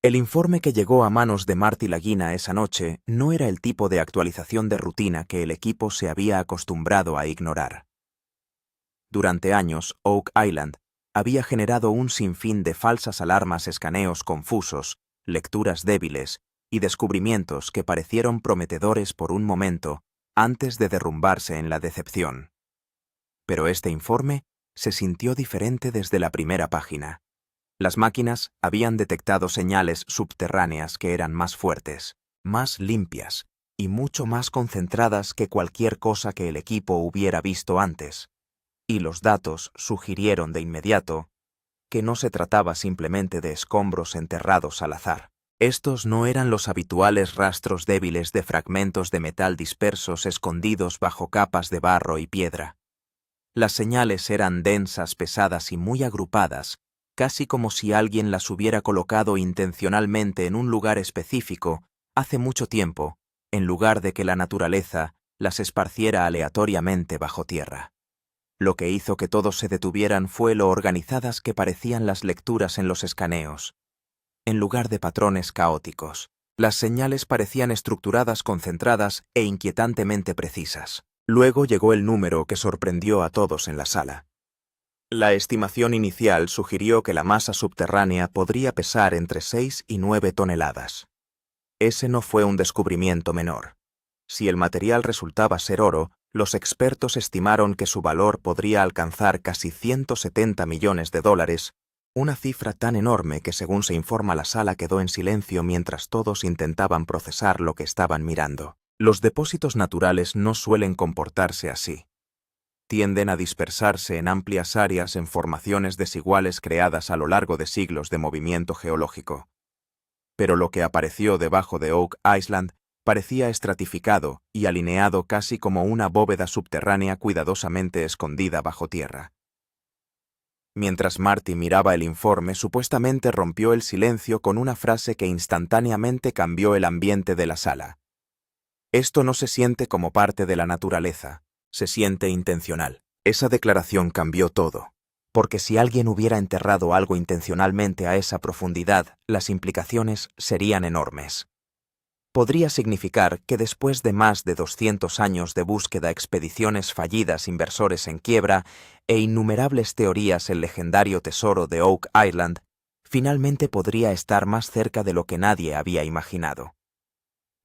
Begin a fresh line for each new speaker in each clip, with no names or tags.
El informe que llegó a manos de Marty Lagina esa noche no era el tipo de actualización de rutina que el equipo se había acostumbrado a ignorar. Durante años, Oak Island había generado un sinfín de falsas alarmas, escaneos confusos, lecturas débiles y descubrimientos que parecieron prometedores por un momento antes de derrumbarse en la decepción. Pero este informe se sintió diferente desde la primera página. Las máquinas habían detectado señales subterráneas que eran más fuertes, más limpias y mucho más concentradas que cualquier cosa que el equipo hubiera visto antes. Y los datos sugirieron de inmediato que no se trataba simplemente de escombros enterrados al azar. Estos no eran los habituales rastros débiles de fragmentos de metal dispersos escondidos bajo capas de barro y piedra. Las señales eran densas, pesadas y muy agrupadas, casi como si alguien las hubiera colocado intencionalmente en un lugar específico hace mucho tiempo, en lugar de que la naturaleza las esparciera aleatoriamente bajo tierra. Lo que hizo que todos se detuvieran fue lo organizadas que parecían las lecturas en los escaneos. En lugar de patrones caóticos, las señales parecían estructuradas, concentradas e inquietantemente precisas. Luego llegó el número que sorprendió a todos en la sala. La estimación inicial sugirió que la masa subterránea podría pesar entre 6 y 9 toneladas. Ese no fue un descubrimiento menor. Si el material resultaba ser oro, los expertos estimaron que su valor podría alcanzar casi 170 millones de dólares, una cifra tan enorme que, según se informa, la sala quedó en silencio mientras todos intentaban procesar lo que estaban mirando. Los depósitos naturales no suelen comportarse así. Tienden a dispersarse en amplias áreas en formaciones desiguales creadas a lo largo de siglos de movimiento geológico. Pero lo que apareció debajo de Oak Island parecía estratificado y alineado casi como una bóveda subterránea cuidadosamente escondida bajo tierra. Mientras Marty miraba el informe, supuestamente rompió el silencio con una frase que instantáneamente cambió el ambiente de la sala. Esto no se siente como parte de la naturaleza. Se siente intencional. Esa declaración cambió todo, porque si alguien hubiera enterrado algo intencionalmente a esa profundidad, las implicaciones serían enormes. Podría significar que después de más de 200 años de búsqueda, expediciones fallidas, inversores en quiebra e innumerables teorías, el legendario tesoro de Oak Island finalmente podría estar más cerca de lo que nadie había imaginado.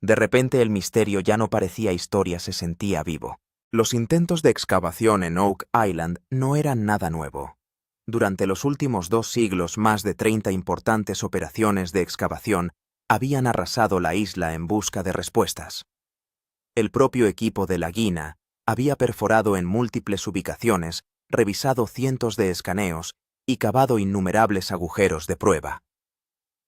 De repente el misterio ya no parecía historia, se sentía vivo. Los intentos de excavación en Oak Island no eran nada nuevo. Durante los últimos 2 siglos, más de 30 importantes operaciones de excavación habían arrasado la isla en busca de respuestas. El propio equipo de Lagina había perforado en múltiples ubicaciones, revisado cientos de escaneos y cavado innumerables agujeros de prueba.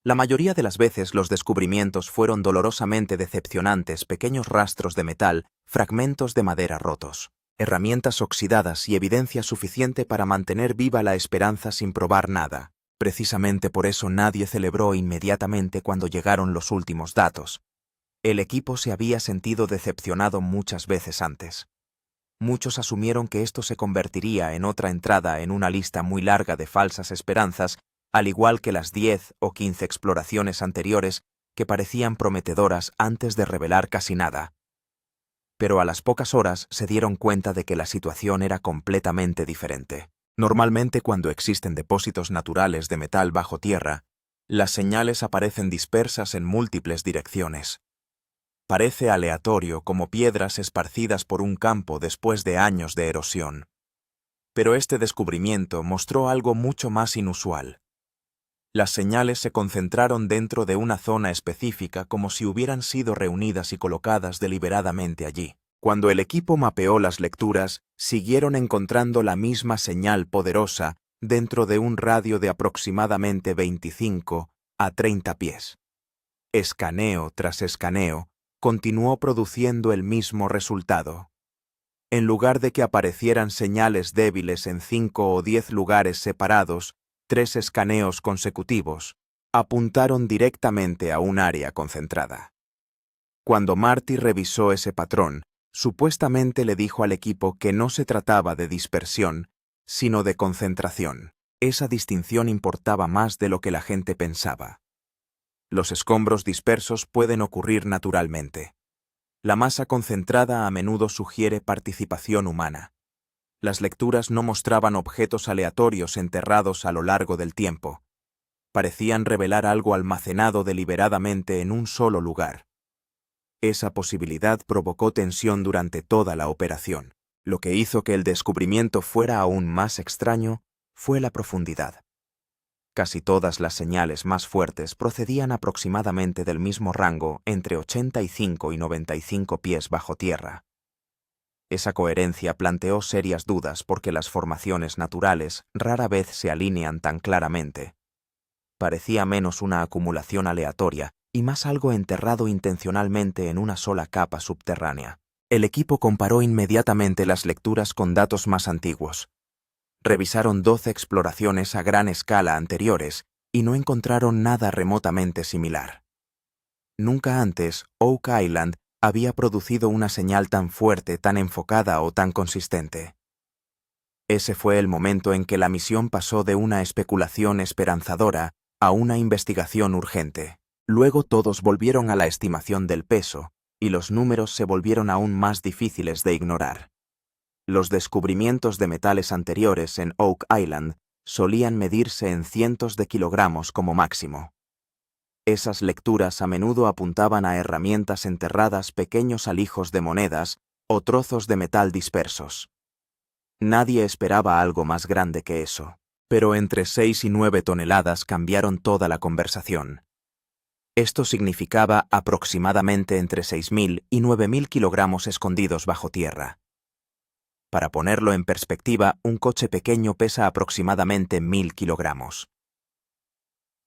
La mayoría de las veces los descubrimientos fueron dolorosamente decepcionantes: pequeños rastros de metal, fragmentos de madera rotos, herramientas oxidadas y evidencia suficiente para mantener viva la esperanza sin probar nada. Precisamente por eso nadie celebró inmediatamente cuando llegaron los últimos datos. El equipo se había sentido decepcionado muchas veces antes. Muchos asumieron que esto se convertiría en otra entrada en una lista muy larga de falsas esperanzas, al igual que las 10 o 15 exploraciones anteriores que parecían prometedoras antes de revelar casi nada. Pero a las pocas horas se dieron cuenta de que la situación era completamente diferente. Normalmente, cuando existen depósitos naturales de metal bajo tierra, las señales aparecen dispersas en múltiples direcciones. Parece aleatorio, como piedras esparcidas por un campo después de años de erosión. Pero este descubrimiento mostró algo mucho más inusual. Las señales se concentraron dentro de una zona específica, como si hubieran sido reunidas y colocadas deliberadamente allí. Cuando el equipo mapeó las lecturas, siguieron encontrando la misma señal poderosa dentro de un radio de aproximadamente 25 a 30 pies. Escaneo tras escaneo continuó produciendo el mismo resultado. En lugar de que aparecieran señales débiles en 5 o 10 lugares separados, 3 escaneos consecutivos apuntaron directamente a un área concentrada. Cuando Marty revisó ese patrón, supuestamente le dijo al equipo que no se trataba de dispersión, sino de concentración. Esa distinción importaba más de lo que la gente pensaba. Los escombros dispersos pueden ocurrir naturalmente. La masa concentrada a menudo sugiere participación humana. Las lecturas no mostraban objetos aleatorios enterrados a lo largo del tiempo. Parecían revelar algo almacenado deliberadamente en un solo lugar. Esa posibilidad provocó tensión durante toda la operación. Lo que hizo que el descubrimiento fuera aún más extraño fue la profundidad. Casi todas las señales más fuertes procedían aproximadamente del mismo rango, entre 85 y 95 pies bajo tierra. Esa coherencia planteó serias dudas porque las formaciones naturales rara vez se alinean tan claramente. Parecía menos una acumulación aleatoria y más algo enterrado intencionalmente en una sola capa subterránea. El equipo comparó inmediatamente las lecturas con datos más antiguos. Revisaron 12 exploraciones a gran escala anteriores y no encontraron nada remotamente similar. Nunca antes Oak Island había producido una señal tan fuerte, tan enfocada o tan consistente. Ese fue el momento en que la misión pasó de una especulación esperanzadora a una investigación urgente. Luego todos volvieron a la estimación del peso, y los números se volvieron aún más difíciles de ignorar. Los descubrimientos de metales anteriores en Oak Island solían medirse en cientos de kilogramos como máximo. Esas lecturas a menudo apuntaban a herramientas enterradas, pequeños alijos de monedas o trozos de metal dispersos. Nadie esperaba algo más grande que eso, pero entre 6 y 9 toneladas cambiaron toda la conversación. Esto significaba aproximadamente entre 6.000 y 9.000 kilogramos escondidos bajo tierra. Para ponerlo en perspectiva, un coche pequeño pesa aproximadamente 1.000 kilogramos.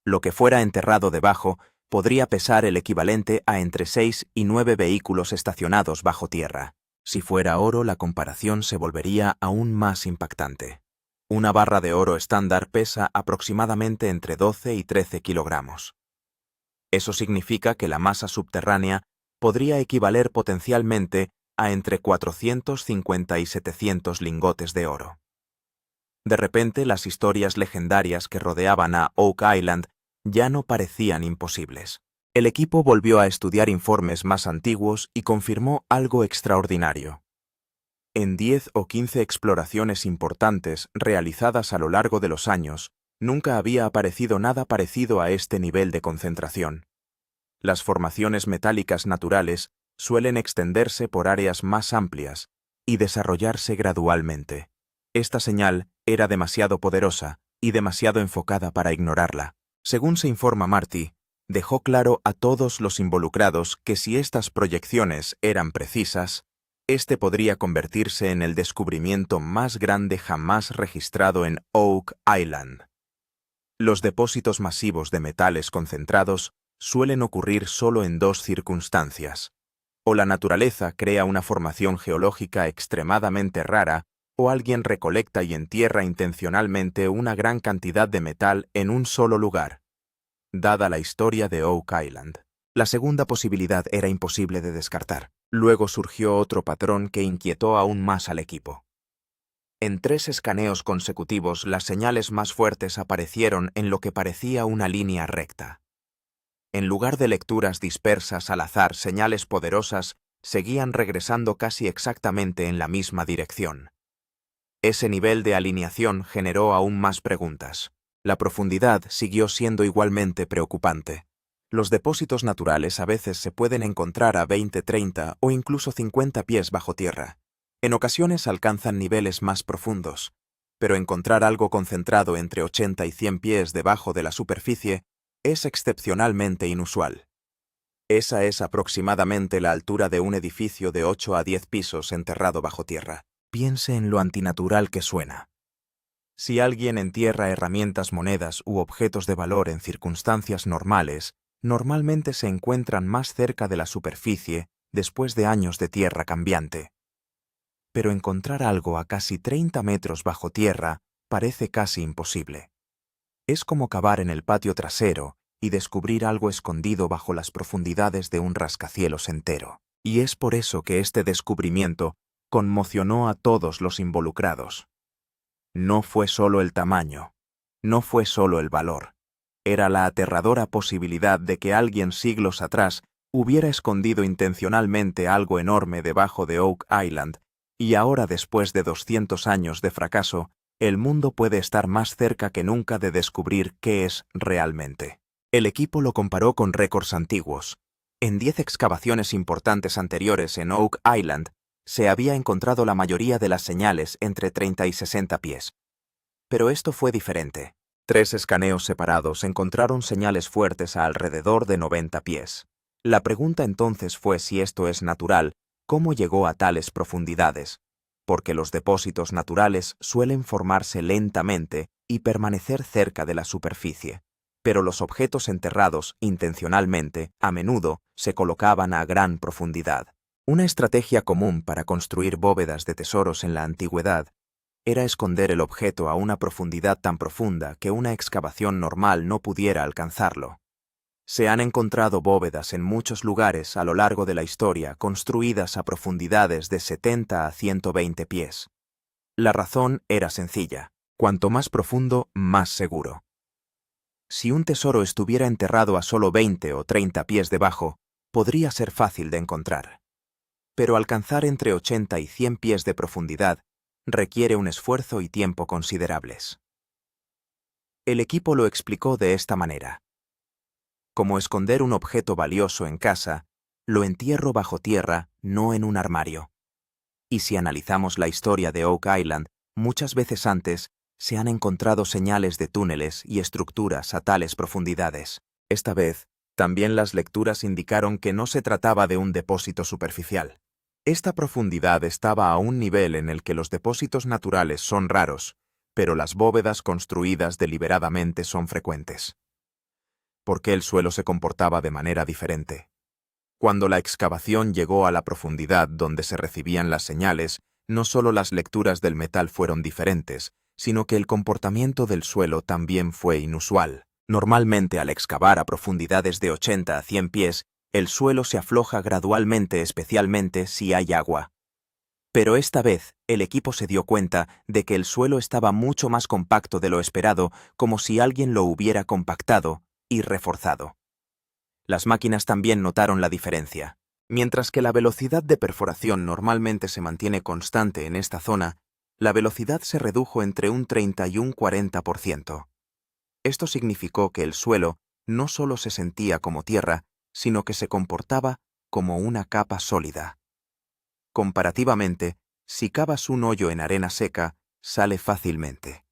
Lo que fuera enterrado debajo podría pesar el equivalente a entre 6 y 9 vehículos estacionados bajo tierra. Si fuera oro, la comparación se volvería aún más impactante. Una barra de oro estándar pesa aproximadamente entre 12 y 13 kilogramos. Eso significa que la masa subterránea podría equivaler potencialmente a entre 450 y 700 lingotes de oro. De repente, las historias legendarias que rodeaban a Oak Island ya no parecían imposibles. El equipo volvió a estudiar informes más antiguos y confirmó algo extraordinario. En 10 o 15 exploraciones importantes realizadas a lo largo de los años, nunca había aparecido nada parecido a este nivel de concentración. Las formaciones metálicas naturales suelen extenderse por áreas más amplias y desarrollarse gradualmente. Esta señal era demasiado poderosa y demasiado enfocada para ignorarla. Según se informa Marty, dejó claro a todos los involucrados que si estas proyecciones eran precisas, este podría convertirse en el descubrimiento más grande jamás registrado en Oak Island. Los depósitos masivos de metales concentrados suelen ocurrir solo en dos circunstancias. O la naturaleza crea una formación geológica extremadamente rara, o alguien recolecta y entierra intencionalmente una gran cantidad de metal en un solo lugar. Dada la historia de Oak Island, la segunda posibilidad era imposible de descartar. Luego surgió otro patrón que inquietó aún más al equipo. En 3 escaneos consecutivos, las señales más fuertes aparecieron en lo que parecía una línea recta. En lugar de lecturas dispersas al azar, señales poderosas seguían regresando casi exactamente en la misma dirección. Ese nivel de alineación generó aún más preguntas. La profundidad siguió siendo igualmente preocupante. Los depósitos naturales a veces se pueden encontrar a 20, 30 o incluso 50 pies bajo tierra. En ocasiones alcanzan niveles más profundos, pero encontrar algo concentrado entre 80 y 100 pies debajo de la superficie es excepcionalmente inusual. Esa es aproximadamente la altura de un edificio de 8 a 10 pisos enterrado bajo tierra. Piense en lo antinatural que suena. Si alguien entierra herramientas, monedas u objetos de valor en circunstancias normales, normalmente se encuentran más cerca de la superficie después de años de tierra cambiante. Pero encontrar algo a casi 30 metros bajo tierra parece casi imposible. Es como cavar en el patio trasero y descubrir algo escondido bajo las profundidades de un rascacielos entero. Y es por eso que este descubrimiento conmocionó a todos los involucrados. No fue solo el tamaño, no fue solo el valor, era la aterradora posibilidad de que alguien siglos atrás hubiera escondido intencionalmente algo enorme debajo de Oak Island, y ahora, después de 200 años de fracaso, el mundo puede estar más cerca que nunca de descubrir qué es realmente. El equipo lo comparó con récords antiguos. En 10 excavaciones importantes anteriores en Oak Island, se había encontrado la mayoría de las señales entre 30 y 60 pies. Pero esto fue diferente. 3 escaneos separados encontraron señales fuertes a alrededor de 90 pies. La pregunta entonces fue si esto es natural, ¿cómo llegó a tales profundidades? Porque los depósitos naturales suelen formarse lentamente y permanecer cerca de la superficie. Pero los objetos enterrados intencionalmente, a menudo, se colocaban a gran profundidad. Una estrategia común para construir bóvedas de tesoros en la antigüedad era esconder el objeto a una profundidad tan profunda que una excavación normal no pudiera alcanzarlo. Se han encontrado bóvedas en muchos lugares a lo largo de la historia construidas a profundidades de 70 a 120 pies. La razón era sencilla: cuanto más profundo, más seguro. Si un tesoro estuviera enterrado a solo 20 o 30 pies debajo, podría ser fácil de encontrar. Pero alcanzar entre 80 y 100 pies de profundidad requiere un esfuerzo y tiempo considerables. El equipo lo explicó de esta manera: como esconder un objeto valioso en casa, lo entierro bajo tierra, no en un armario. Y si analizamos la historia de Oak Island, muchas veces antes se han encontrado señales de túneles y estructuras a tales profundidades. Esta vez, también las lecturas indicaron que no se trataba de un depósito superficial. Esta profundidad estaba a un nivel en el que los depósitos naturales son raros, pero las bóvedas construidas deliberadamente son frecuentes. ¿Por qué el suelo se comportaba de manera diferente? Cuando la excavación llegó a la profundidad donde se recibían las señales, no solo las lecturas del metal fueron diferentes, sino que el comportamiento del suelo también fue inusual. Normalmente, al excavar a profundidades de 80 a 100 pies, el suelo se afloja gradualmente, especialmente si hay agua. Pero esta vez, el equipo se dio cuenta de que el suelo estaba mucho más compacto de lo esperado, como si alguien lo hubiera compactado y reforzado. Las máquinas también notaron la diferencia. Mientras que la velocidad de perforación normalmente se mantiene constante en esta zona, la velocidad se redujo entre un 30 y un 40%. Esto significó que el suelo no solo se sentía como tierra, sino que se comportaba como una capa sólida. Comparativamente, si cavas un hoyo en arena seca, sale fácilmente.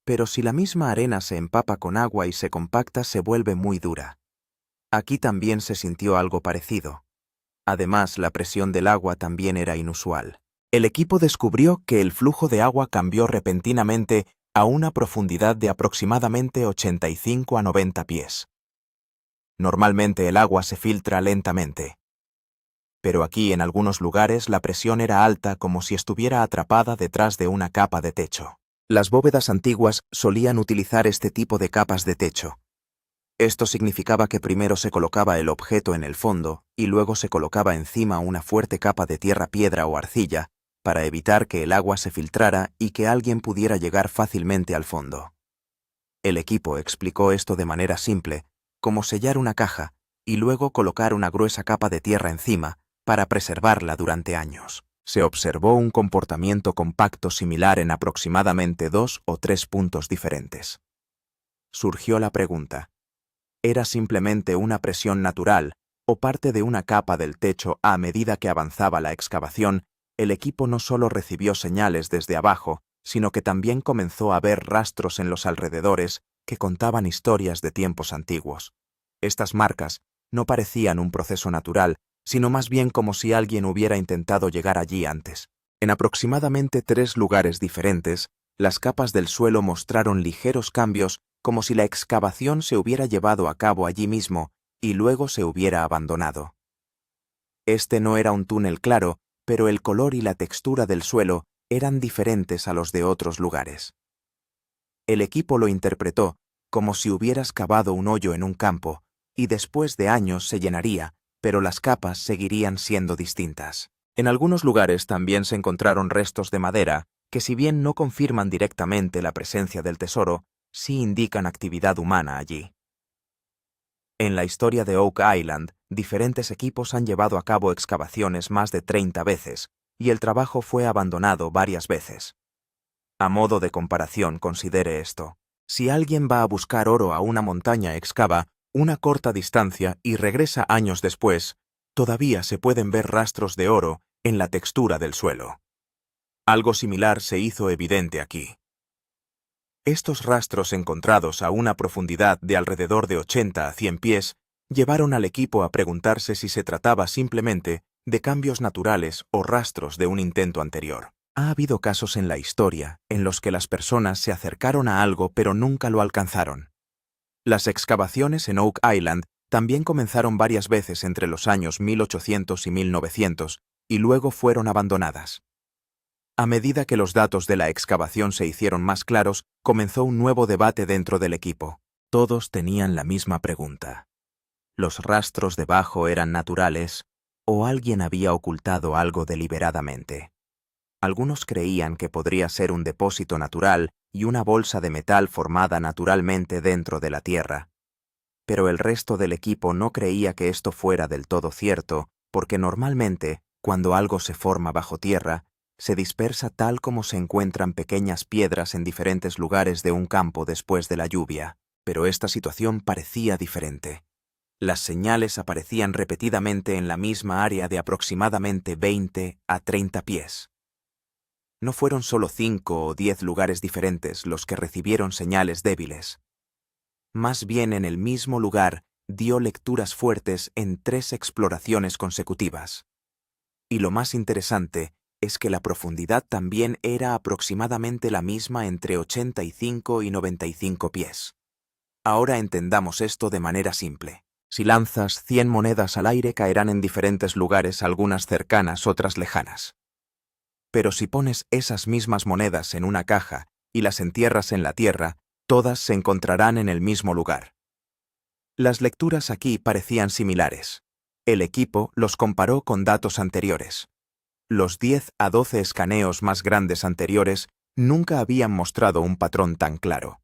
Pero si la misma arena se empapa con agua y se compacta, se vuelve muy dura. Aquí también se sintió algo parecido. Además, la presión del agua también era inusual. El equipo descubrió que el flujo de agua cambió repentinamente a una profundidad de aproximadamente 85 a 90 pies. Normalmente el agua se filtra lentamente. Pero aquí, en algunos lugares, la presión era alta, como si estuviera atrapada detrás de una capa de techo. Las bóvedas antiguas solían utilizar este tipo de capas de techo. Esto significaba que primero se colocaba el objeto en el fondo y luego se colocaba encima una fuerte capa de tierra, piedra o arcilla para evitar que el agua se filtrara y que alguien pudiera llegar fácilmente al fondo. El equipo explicó esto de manera simple, como sellar una caja y luego colocar una gruesa capa de tierra encima para preservarla durante años. Se observó un comportamiento compacto similar en aproximadamente 2 o 3 puntos diferentes. Surgió la pregunta: ¿era simplemente una presión natural o parte de una capa del techo? A medida que avanzaba la excavación, el equipo no solo recibió señales desde abajo, sino que también comenzó a ver rastros en los alrededores que contaban historias de tiempos antiguos. Estas marcas no parecían un proceso natural, sino más bien como si alguien hubiera intentado llegar allí antes. En aproximadamente 3 lugares diferentes, las capas del suelo mostraron ligeros cambios, como si la excavación se hubiera llevado a cabo allí mismo y luego se hubiera abandonado. Este no era un túnel claro, pero el color y la textura del suelo eran diferentes a los de otros lugares. El equipo lo interpretó como si hubieras cavado un hoyo en un campo, y después de años se llenaría, pero las capas seguirían siendo distintas. En algunos lugares también se encontraron restos de madera que, si bien no confirman directamente la presencia del tesoro, sí indican actividad humana allí. En la historia de Oak Island, diferentes equipos han llevado a cabo excavaciones más de 30 veces, y el trabajo fue abandonado varias veces. A modo de comparación, considere esto. Si alguien va a buscar oro a una montaña, excava una corta distancia y regresa años después, todavía se pueden ver rastros de oro en la textura del suelo. Algo similar se hizo evidente aquí. Estos rastros encontrados a una profundidad de alrededor de 80 a 100 pies llevaron al equipo a preguntarse si se trataba simplemente de cambios naturales o rastros de un intento anterior. Ha habido casos en la historia en los que las personas se acercaron a algo pero nunca lo alcanzaron. Las excavaciones en Oak Island también comenzaron varias veces entre los años 1800 y 1900 y luego fueron abandonadas. A medida que los datos de la excavación se hicieron más claros, comenzó un nuevo debate dentro del equipo. Todos tenían la misma pregunta. ¿Los rastros debajo eran naturales o alguien había ocultado algo deliberadamente? Algunos creían que podría ser un depósito natural y una bolsa de metal formada naturalmente dentro de la tierra. Pero el resto del equipo no creía que esto fuera del todo cierto, porque normalmente, cuando algo se forma bajo tierra, se dispersa tal como se encuentran pequeñas piedras en diferentes lugares de un campo después de la lluvia. Pero esta situación parecía diferente. Las señales aparecían repetidamente en la misma área de aproximadamente 20 a 30 pies. No fueron solo 5 o 10 lugares diferentes los que recibieron señales débiles. Más bien en el mismo lugar dio lecturas fuertes en 3 exploraciones consecutivas. Y lo más interesante es que la profundidad también era aproximadamente la misma entre 85 y 95 pies. Ahora entendamos esto de manera simple. Si lanzas 100 monedas al aire caerán en diferentes lugares, algunas cercanas, otras lejanas. Pero si pones esas mismas monedas en una caja y las entierras en la tierra, todas se encontrarán en el mismo lugar. Las lecturas aquí parecían similares. El equipo los comparó con datos anteriores. Los 10 a 12 escaneos más grandes anteriores nunca habían mostrado un patrón tan claro.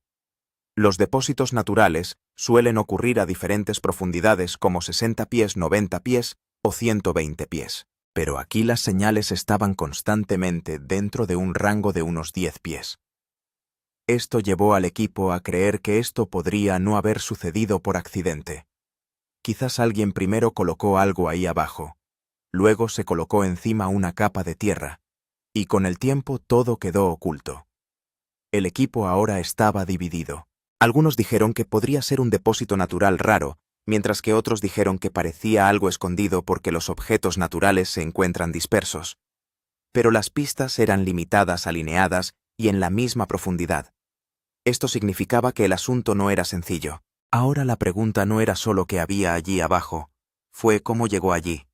Los depósitos naturales suelen ocurrir a diferentes profundidades como 60 pies, 90 pies o 120 pies. Pero aquí las señales estaban constantemente dentro de un rango de unos 10 pies. Esto llevó al equipo a creer que esto podría no haber sucedido por accidente. Quizás alguien primero colocó algo ahí abajo, luego se colocó encima una capa de tierra, y con el tiempo todo quedó oculto. El equipo ahora estaba dividido. Algunos dijeron que podría ser un depósito natural raro, mientras que otros dijeron que parecía algo escondido porque los objetos naturales se encuentran dispersos. Pero las pistas eran limitadas, alineadas y en la misma profundidad. Esto significaba que el asunto no era sencillo. Ahora la pregunta no era solo qué había allí abajo, fue cómo llegó allí.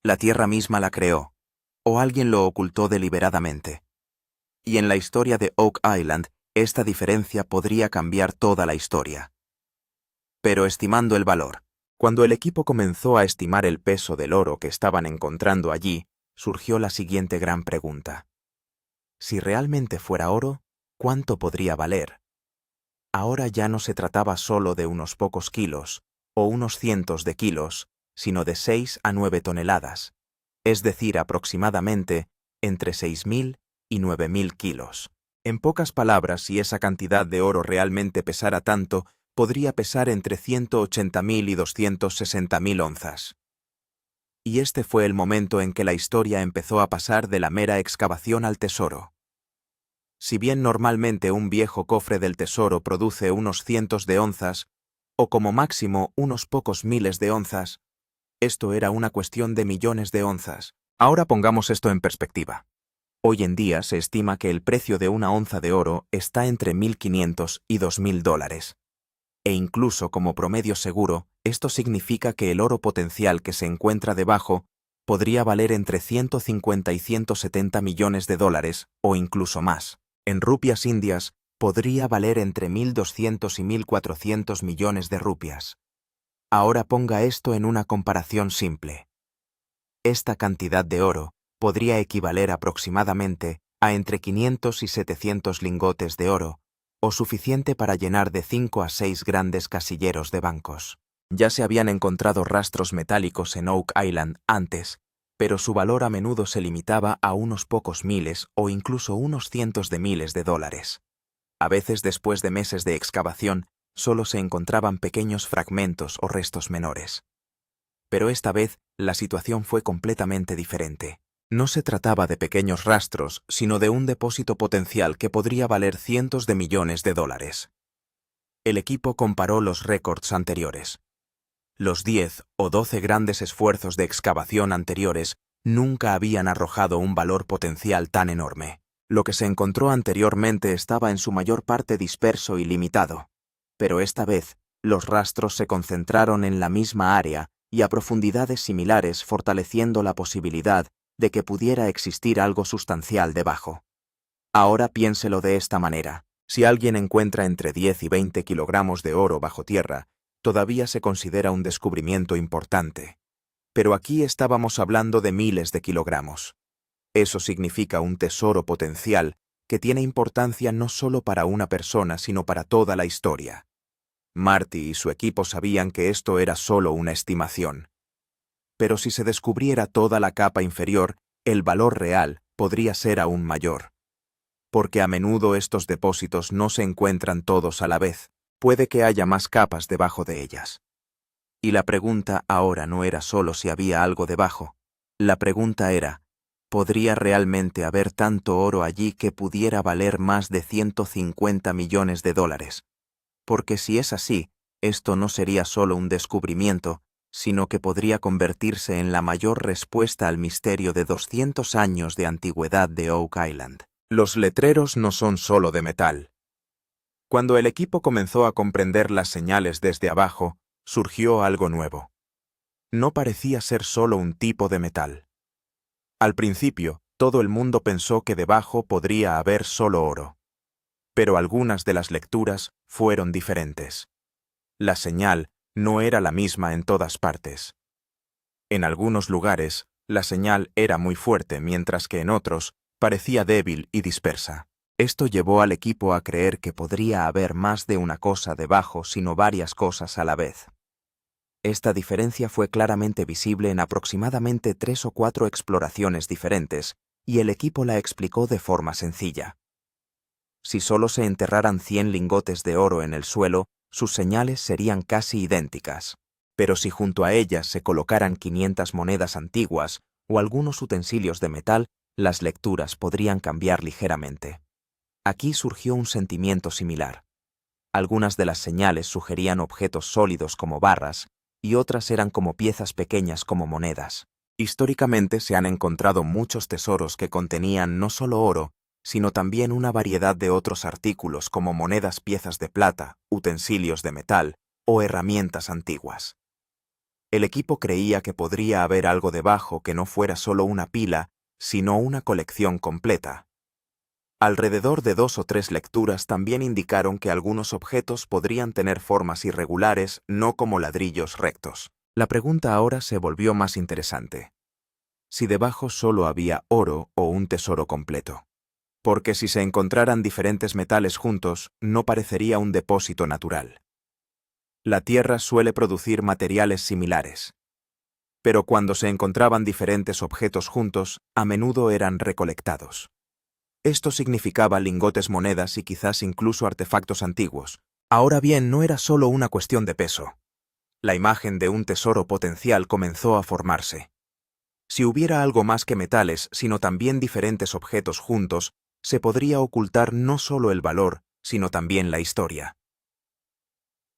¿La tierra misma la creó? ¿O alguien lo ocultó deliberadamente? Y en la historia de Oak Island, esta diferencia podría cambiar toda la historia. Pero estimando el valor. Cuando el equipo comenzó a estimar el peso del oro que estaban encontrando allí, surgió la siguiente gran pregunta. Si realmente fuera oro, ¿cuánto podría valer? Ahora ya no se trataba solo de unos pocos kilos, o unos cientos de kilos, sino de 6 a 9 toneladas, es decir, aproximadamente entre 6.000 y 9.000 kilos. En pocas palabras, si esa cantidad de oro realmente pesara tanto, podría pesar entre 180.000 y 260.000 onzas. Y este fue el momento en que la historia empezó a pasar de la mera excavación al tesoro. Si bien normalmente un viejo cofre del tesoro produce unos cientos de onzas, o como máximo unos pocos miles de onzas, esto era una cuestión de millones de onzas. Ahora pongamos esto en perspectiva. Hoy en día se estima que el precio de una onza de oro está entre $1.500 y $2.000. E incluso como promedio seguro, esto significa que el oro potencial que se encuentra debajo podría valer entre 150 y 170 millones de dólares, o incluso más. En rupias indias, podría valer entre 1.200 y 1.400 millones de rupias. Ahora ponga esto en una comparación simple. Esta cantidad de oro podría equivaler aproximadamente a entre 500 y 700 lingotes de oro, o suficiente para llenar de 5 a 6 grandes casilleros de bancos. Ya se habían encontrado rastros metálicos en Oak Island antes, pero su valor a menudo se limitaba a unos pocos miles o incluso unos cientos de miles de dólares. A veces, después de meses de excavación, solo se encontraban pequeños fragmentos o restos menores. Pero esta vez, la situación fue completamente diferente. No se trataba de pequeños rastros, sino de un depósito potencial que podría valer cientos de millones de dólares. El equipo comparó los récords anteriores. Los 10 o 12 grandes esfuerzos de excavación anteriores nunca habían arrojado un valor potencial tan enorme. Lo que se encontró anteriormente estaba en su mayor parte disperso y limitado, pero esta vez los rastros se concentraron en la misma área y a profundidades similares, fortaleciendo la posibilidad de que pudiera existir algo sustancial debajo. Ahora piénselo de esta manera: si alguien encuentra entre 10 y 20 kilogramos de oro bajo tierra, todavía se considera un descubrimiento importante. Pero aquí estábamos hablando de miles de kilogramos. Eso significa un tesoro potencial que tiene importancia no solo para una persona, sino para toda la historia. Marty y su equipo sabían que esto era solo una estimación. Pero si se descubriera toda la capa inferior, el valor real podría ser aún mayor. Porque a menudo estos depósitos no se encuentran todos a la vez. Puede que haya más capas debajo de ellas. Y la pregunta ahora no era solo si había algo debajo. La pregunta era: ¿podría realmente haber tanto oro allí que pudiera valer más de 150 millones de dólares? Porque si es así, esto no sería solo un descubrimiento, sino que podría convertirse en la mayor respuesta al misterio de 200 años de antigüedad de Oak Island. Los letreros no son solo de metal. Cuando el equipo comenzó a comprender las señales desde abajo, surgió algo nuevo. No parecía ser solo un tipo de metal. Al principio, todo el mundo pensó que debajo podría haber solo oro. Pero algunas de las lecturas fueron diferentes. La señal no era la misma en todas partes. En algunos lugares, la señal era muy fuerte, mientras que en otros parecía débil y dispersa. Esto llevó al equipo a creer que podría haber más de una cosa debajo, sino varias cosas a la vez. Esta diferencia fue claramente visible en aproximadamente 3 o 4 exploraciones diferentes, y el equipo la explicó de forma sencilla. Si solo se enterraran 100 lingotes de oro en el suelo, sus señales serían casi idénticas. Pero si junto a ellas se colocaran 500 monedas antiguas o algunos utensilios de metal, las lecturas podrían cambiar ligeramente. Aquí surgió un sentimiento similar. Algunas de las señales sugerían objetos sólidos como barras, y otras eran como piezas pequeñas como monedas. Históricamente se han encontrado muchos tesoros que contenían no solo oro, sino también una variedad de otros artículos como monedas, piezas de plata, utensilios de metal o herramientas antiguas. El equipo creía que podría haber algo debajo que no fuera solo una pila, sino una colección completa. Alrededor de 2 o 3 lecturas también indicaron que algunos objetos podrían tener formas irregulares, no como ladrillos rectos. La pregunta ahora se volvió más interesante: si debajo solo había oro o un tesoro completo. Porque si se encontraran diferentes metales juntos, no parecería un depósito natural. La Tierra suele producir materiales similares. Pero cuando se encontraban diferentes objetos juntos, a menudo eran recolectados. Esto significaba lingotes, monedas y quizás incluso artefactos antiguos. Ahora bien, no era solo una cuestión de peso. La imagen de un tesoro potencial comenzó a formarse. Si hubiera algo más que metales, sino también diferentes objetos juntos, se podría ocultar no solo el valor, sino también la historia.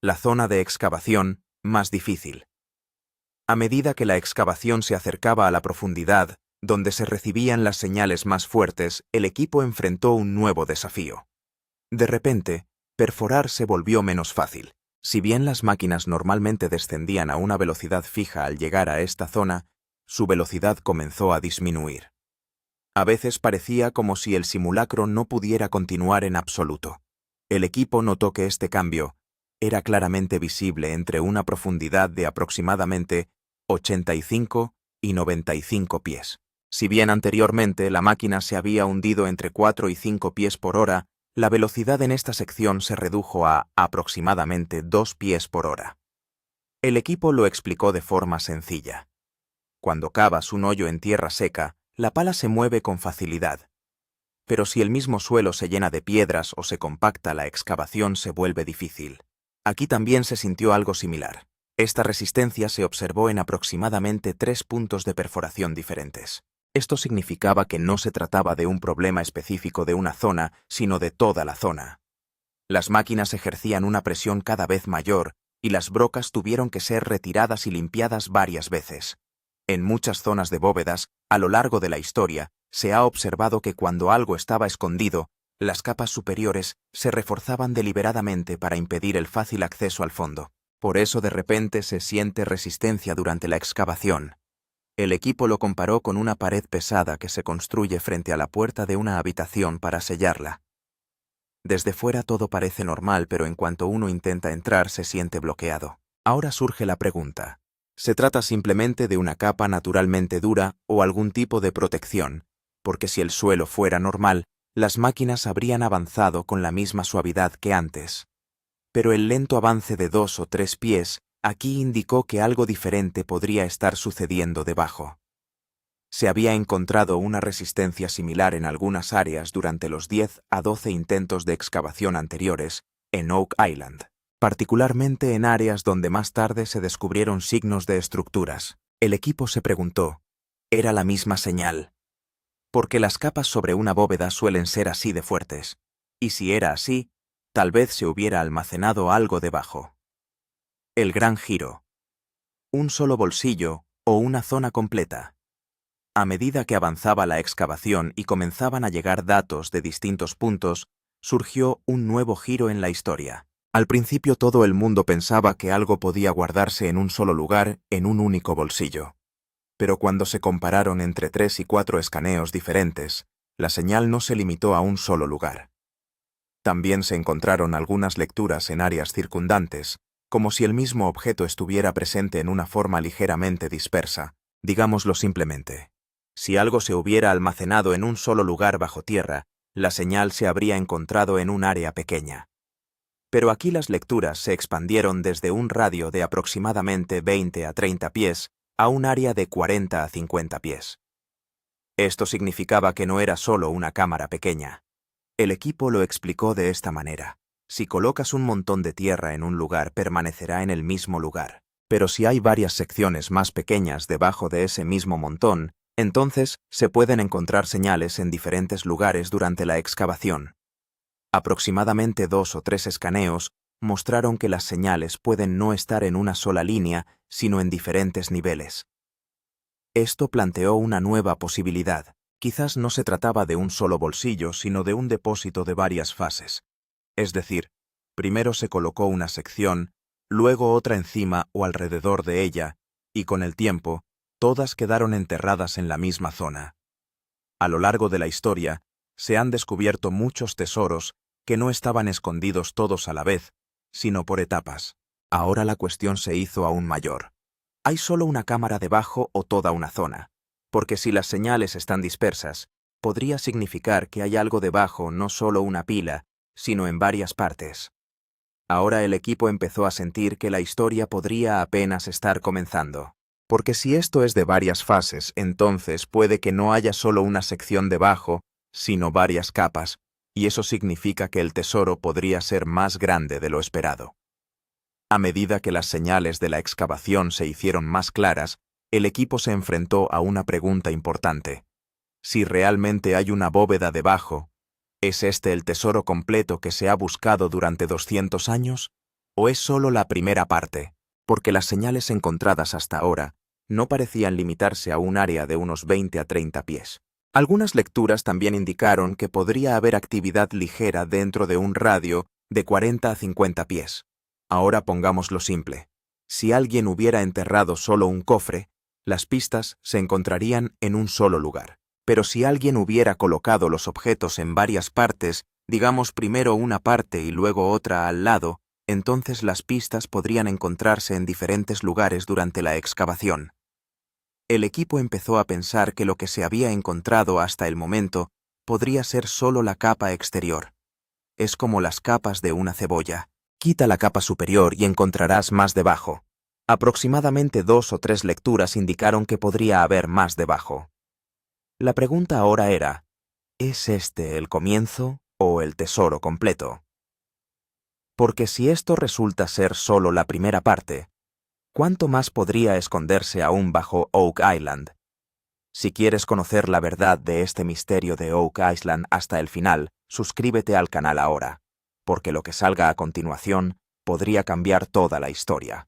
La zona de excavación, más difícil. A medida que la excavación se acercaba a la profundidad, donde se recibían las señales más fuertes, el equipo enfrentó un nuevo desafío. De repente, perforar se volvió menos fácil. Si bien las máquinas normalmente descendían a una velocidad fija al llegar a esta zona, su velocidad comenzó a disminuir. A veces parecía como si el simulacro no pudiera continuar en absoluto. El equipo notó que este cambio era claramente visible entre una profundidad de aproximadamente 85 y 95 pies. Si bien anteriormente la máquina se había hundido entre 4 y 5 pies por hora, la velocidad en esta sección se redujo a aproximadamente 2 pies por hora. El equipo lo explicó de forma sencilla. Cuando cavas un hoyo en tierra seca, la pala se mueve con facilidad. Pero si el mismo suelo se llena de piedras o se compacta, la excavación se vuelve difícil. Aquí también se sintió algo similar. Esta resistencia se observó en aproximadamente 3 puntos de perforación diferentes. Esto significaba que no se trataba de un problema específico de una zona, sino de toda la zona. Las máquinas ejercían una presión cada vez mayor, y las brocas tuvieron que ser retiradas y limpiadas varias veces. En muchas zonas de bóvedas, a lo largo de la historia, se ha observado que cuando algo estaba escondido, las capas superiores se reforzaban deliberadamente para impedir el fácil acceso al fondo. Por eso de repente se siente resistencia durante la excavación. El equipo lo comparó con una pared pesada que se construye frente a la puerta de una habitación para sellarla. Desde fuera todo parece normal, pero en cuanto uno intenta entrar se siente bloqueado. Ahora surge la pregunta: ¿se trata simplemente de una capa naturalmente dura o algún tipo de protección? Porque si el suelo fuera normal, las máquinas habrían avanzado con la misma suavidad que antes. Pero el lento avance de 2 o 3 pies aquí indicó que algo diferente podría estar sucediendo debajo. Se había encontrado una resistencia similar en algunas áreas durante los 10 a 12 intentos de excavación anteriores en Oak Island, particularmente en áreas donde más tarde se descubrieron signos de estructuras. El equipo se preguntó: ¿era la misma señal? Porque las capas sobre una bóveda suelen ser así de fuertes, y si era así, tal vez se hubiera almacenado algo debajo. El gran giro. Un solo bolsillo o una zona completa. A medida que avanzaba la excavación y comenzaban a llegar datos de distintos puntos, surgió un nuevo giro en la historia. Al principio todo el mundo pensaba que algo podía guardarse en un solo lugar, en un único bolsillo. Pero cuando se compararon entre 3 y 4 escaneos diferentes, la señal no se limitó a un solo lugar. También se encontraron algunas lecturas en áreas circundantes, como si el mismo objeto estuviera presente en una forma ligeramente dispersa, digámoslo simplemente. Si algo se hubiera almacenado en un solo lugar bajo tierra, la señal se habría encontrado en un área pequeña. Pero aquí las lecturas se expandieron desde un radio de aproximadamente 20 a 30 pies a un área de 40 a 50 pies. Esto significaba que no era solo una cámara pequeña. El equipo lo explicó de esta manera: si colocas un montón de tierra en un lugar, permanecerá en el mismo lugar. Pero si hay varias secciones más pequeñas debajo de ese mismo montón, entonces se pueden encontrar señales en diferentes lugares durante la excavación. Aproximadamente 2 o 3 escaneos mostraron que las señales pueden no estar en una sola línea, sino en diferentes niveles. Esto planteó una nueva posibilidad. Quizás no se trataba de un solo bolsillo, sino de un depósito de varias fases. Es decir, primero se colocó una sección, luego otra encima o alrededor de ella, y con el tiempo, todas quedaron enterradas en la misma zona. A lo largo de la historia, se han descubierto muchos tesoros que no estaban escondidos todos a la vez, sino por etapas. Ahora la cuestión se hizo aún mayor. ¿Hay solo una cámara debajo o toda una zona? Porque si las señales están dispersas, podría significar que hay algo debajo, no solo una pila, sino en varias partes. Ahora el equipo empezó a sentir que la historia podría apenas estar comenzando. Porque si esto es de varias fases, entonces puede que no haya solo una sección debajo, sino varias capas, y eso significa que el tesoro podría ser más grande de lo esperado. A medida que las señales de la excavación se hicieron más claras, el equipo se enfrentó a una pregunta importante. Si realmente hay una bóveda debajo, ¿es este el tesoro completo que se ha buscado durante 200 años? ¿O es solo la primera parte? Porque las señales encontradas hasta ahora no parecían limitarse a un área de unos 20 a 30 pies. Algunas lecturas también indicaron que podría haber actividad ligera dentro de un radio de 40 a 50 pies. Ahora pongámoslo simple. Si alguien hubiera enterrado solo un cofre, las pistas se encontrarían en un solo lugar. Pero si alguien hubiera colocado los objetos en varias partes, digamos primero una parte y luego otra al lado, entonces las pistas podrían encontrarse en diferentes lugares durante la excavación. El equipo empezó a pensar que lo que se había encontrado hasta el momento podría ser solo la capa exterior. Es como las capas de una cebolla. Quita la capa superior y encontrarás más debajo. Aproximadamente 2 o 3 lecturas indicaron que podría haber más debajo. La pregunta ahora era, ¿es este el comienzo o el tesoro completo? Porque si esto resulta ser solo la primera parte, ¿cuánto más podría esconderse aún bajo Oak Island? Si quieres conocer la verdad de este misterio de Oak Island hasta el final, suscríbete al canal ahora, porque lo que salga a continuación podría cambiar toda la historia.